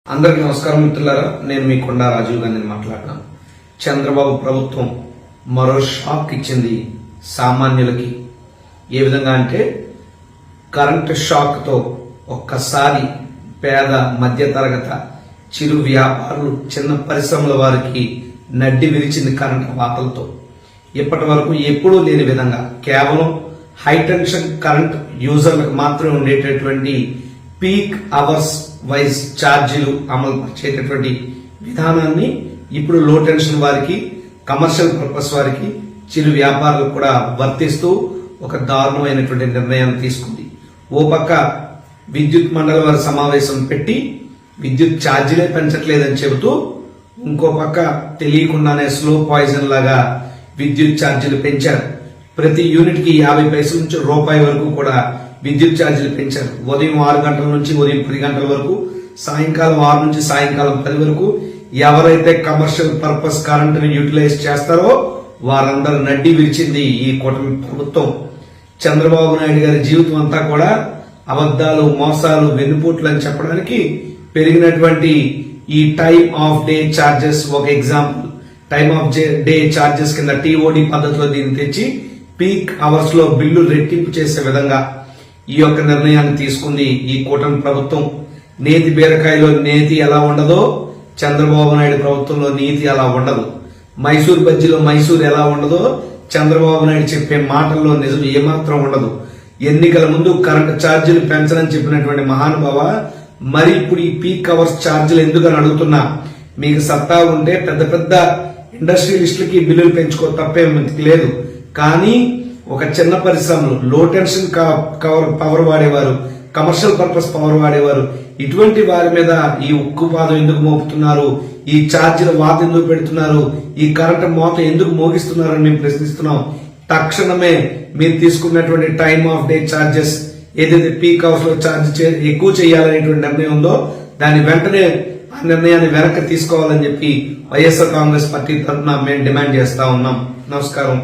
అందరికీ నమస్కారం మిత్రులారా, నేను మీ కొండా రాజీవ్ గాంధీని మాట్లాడుతున్నాను. చంద్రబాబు ప్రభుత్వం మరో షాక్ ఇచ్చింది సామాన్యులకి. ఏ విధంగా అంటే కరెంటు షాక్ తో ఒక్కసారి పేద మధ్యతరగత చిరు వ్యాపారులు చిన్న పరిశ్రమల వారికి నడ్డి విరిచింది కరెంటు వాతలతో. ఇప్పటి వరకు ఎప్పుడూ లేని విధంగా కేవలం హై టెన్షన్ కరెంట్ యూజర్లకు మాత్రమే ఉండేటటువంటి పీక్ అవర్స్ వైజ్ ఛార్జీలు అమలు పరిచేటటువంటి విధానాన్ని ఇప్పుడు లో టెన్షన్ వారికి, కమర్షియల్ పర్పస్ వారికి, చిరు వ్యాపారులకు కూడా వర్తిస్తూ ఒక దారుణమైనటువంటి నిర్ణయాన్ని తీసుకుంది. ఓ పక్క విద్యుత్ మండలి వారి సమావేశం పెట్టి విద్యుత్ ఛార్జీలే పెంచట్లేదని చెబుతూ, ఇంకో పక్క తెలియకుండానే స్లో పాయిజన్ లాగా విద్యుత్ ఛార్జీలు పెంచారు. ప్రతి యూనిట్ కి 50 పైసల నుంచి రూపాయి వరకు కూడా విద్యుత్ ఛార్జీలు పెంచారు. ఉదయం 6 గంటల నుంచి ఉదయం 10 గంటల వరకు, సాయంకాలం 6 నుంచి సాయంకాలం 10 వరకు ఎవరైతే కమర్షియల్ పర్పస్ కరెంటుని యూటిలైజ్ చేస్తారో వారందరూ నడ్డి విరిచింది ఈ కూటమి ప్రభుత్వం. చంద్రబాబు నాయుడు గారి జీవితం అంతా కూడా అబద్దాలు, మోసాలు, వెన్నుపోట్లు అని చెప్పడానికి పెరిగినటువంటి ఈ టైమ్ ఆఫ్ డే ఛార్జెస్ ఒక example. Time of day charges కింద టీఓడి పద్ధతిలో దీన్ని తెచ్చి పీక్ అవర్స్ లో బిల్లు రెట్టింపు చేసే విధంగా ఈ యొక్క నిర్ణయాన్ని తీసుకుంది ఈ కూటమి ప్రభుత్వం. నేతి బీరకాయలో నేతి ఎలా ఉండదో చంద్రబాబు నాయుడు ప్రభుత్వంలో నీతి అలా ఉండదు. మైసూర్ బజ్జీలో మైసూర్ ఎలా ఉండదో చంద్రబాబు నాయుడు చెప్పే మాటల్లో నిజం ఏమాత్రం ఉండదు. ఎన్నికల ముందు కరెంటు ఛార్జీలు పెంచనని చెప్పినటువంటి మహానుభావ, మరి ఇప్పుడు ఈ పీక్ అవర్స్ ఛార్జీలు ఎందుకని అడుగుతున్నా? మీకు సత్తా ఉంటే పెద్ద పెద్ద ఇండస్ట్రియలిస్టులకి బిల్లులు పెంచుకో, తప్పేం లేదు. కానీ ఒక చిన్న పరిశ్రమలు, లో టెన్షన్ పవర్ వాడేవారు, కమర్షియల్ పర్పస్ పవర్ వాడేవారు, ఇటువంటి వారి మీద ఈ ఉక్కుపాదం ఎందుకు మోపుతున్నారు? ఈ ఛార్జీల వాత ఎందుకు పెడుతున్నారు? ఈ కరెంటు మోత ఎందుకు మోగిస్తున్నారని మేము ప్రశ్నిస్తున్నాం. తక్షణమే మీరు తీసుకున్నటువంటి టైమ్ ఆఫ్ డే ఛార్జెస్ ఏదైతే పీక్ అవర్స్ లో ఛార్జ్ ఎక్కువ చేయాలనేటువంటి నిర్ణయం ఉందో దాన్ని వెంటనే ఆ నిర్ణయాన్ని వెనక్కి తీసుకోవాలని చెప్పి వైఎస్ఆర్ కాంగ్రెస్ పార్టీ తరఫున మేము డిమాండ్ చేస్తా ఉన్నాం. నమస్కారం.